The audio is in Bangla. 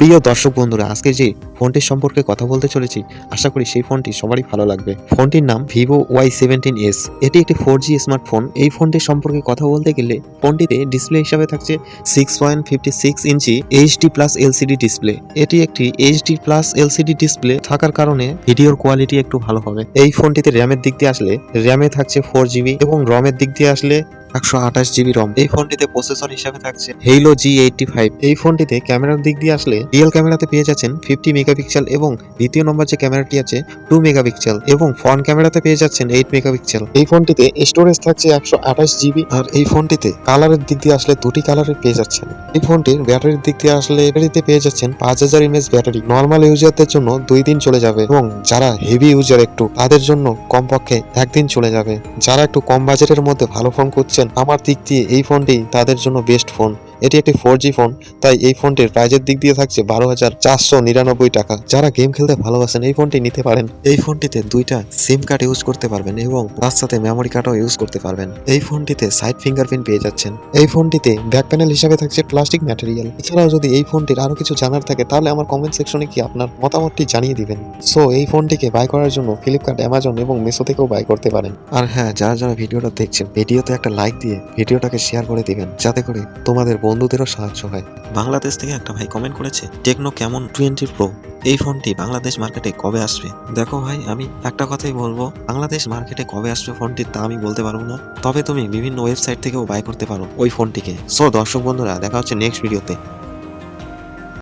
প্রিয় দর্শক বন্ধুরা, আজকে যে ফোনটির সম্পর্কে কথা বলতে চলেছি, আশা করি সেই ফোনটি সবারই ভালো লাগবে। ফোনটির নাম Vivo Y17s। এটি একটি 4G স্মার্টফোন। এই ফোনটির সম্পর্কে কথা বলতে গেলে ফোনটিতে ডিসপ্লে হিসাবে থাকছে 6.56 ইঞ্চি HD প্লাস LCD ডিসপ্লে। এটি একটি HD প্লাস LCD ডিসপ্লে থাকার কারণে ভিডিওর কোয়ালিটি একটু ভালো হবে। এই ফোনটিতে র্যামের দিক দিয়ে আসলে র্যামে থাকছে 4GB এবং রমের দিক দিয়ে আসলে 128GB রম। এই ফোনটিতে প্রসেসর হিসাবে থাকছে Helio G85। এই ফোনটিতে ক্যামেরার দিক দিয়ে আসলে রিয়েল ক্যামেরাতে পেয়ে যাচ্ছেন 50 মেগাপিক্সেল এবং দ্বিতীয় নম্বর যে ক্যামেরাটি আছে 2 মেগাপিক্সেল এবং ফ্রন্ট ক্যামেরাতে পেয়ে যাচ্ছেন 8 মেগাপিক্সেল। এই ফোনটিতে স্টোরেজ থাকছে 128GB। আর এই ফোনটিতে কালারের দিক দিয়ে আসলে দুটি কালারের পেয়ে যাচ্ছেন। এই ফোনটির ব্যাটারির দিক দিয়ে আসলে ব্যাটারিতে পেয়ে যাচ্ছেন 5000 mAh ব্যাটারি। নর্মাল ইউজারদের জন্য 2 দিন চলে যাবে এবং যারা হেভি ইউজার একটু তাদের জন্য কমপক্ষে 1 দিন চলে যাবে। যারা একটু কম বাজেটের মধ্যে ভালো ফোন খুঁজছেন, আমার দিক দিয়ে এই ফোনটি তাদের জন্য বেস্ট ফোন। এটি একটি 4G ফোন, তাই এই ফোনটির প্রাইজের দিক দিয়ে থাকছে 12,499 টাকা। যারা গেম খেলতে ভালোবাসেন এই ফোনটি নিতে পারেন। এই ফোনটিতে দুইটা সিম কার্ড ইউজ করতে পারবেন এবং তার সাথে মেমোরি কার্ডও ইউজ করতে পারবেন। এই ফোনটিতে সাইড ফিঙ্গারপ্রিন্ট পেয়ে যাচ্ছেন। এই ফোনটিতে ব্যাক প্যানেল হিসাবে থাকছে প্লাস্টিক ম্যাটেরিয়াল। এছাড়াও যদি এই ফোনটির আরো কিছু জানার থাকে তাহলে আমার কমেন্ট সেকশনে কি আপনার মতামতটি জানিয়ে দিবেন। সো এই ফোনটিকে বাই করার জন্য ফ্লিপকার্ট, অ্যামাজন এবং মিশো থেকেও বাই করতে পারেন। আর হ্যাঁ, যারা যারা ভিডিওটা দেখছেন, ভিডিওতে একটা লাইক দিয়ে ভিডিওটাকে শেয়ার করে দিবেন, যাতে করে তোমাদের বন্ধুদেরও সাহায্য হয়। বাংলাদেশ থেকে একটা ভাই কমেন্ট করেছে, টেকনো কেমন 20 প্রো এই ফোনটি বাংলাদেশ মার্কেটে কবে আসবে? দেখো ভাই, আমি একটা কথাই বলবো, বাংলাদেশ মার্কেটে কবে আসবে ফোনটি তা আমি বলতে পারবো না, তবে তুমি বিভিন্ন ওয়েবসাইট থেকেও বাই করতে পারো ওই ফোনটিকে। সো দর্শক বন্ধুরা, দেখা হচ্ছে নেক্সট ভিডিওতে।